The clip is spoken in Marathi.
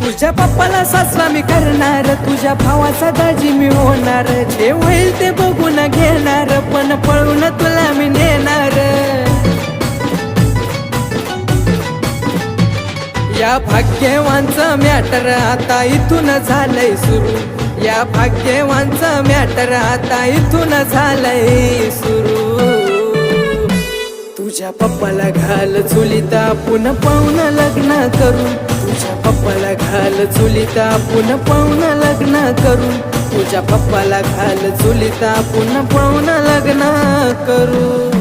तुझ्या पप्पाला सासवा मी करणार, तुझ्या भावाचा दाजी मी होणार, जे होईल ते बघून घेणार, पण पळून तुला मी नेणार। या भाग्यवानचं मॅटर आता इथून झालंय सुरू, या भाग्यवानचं मॅटर आता इथून झालंय सुरू। तुझ्या पप्पाला घाल चुलीत आपण पाहून लग्न करू, तुझ्या पप्पाला घाल चुलीत आपण पाहून लग्न करू, तुझ्या पप्पाला घाल चुलीत आपण पाहून लग्न करू।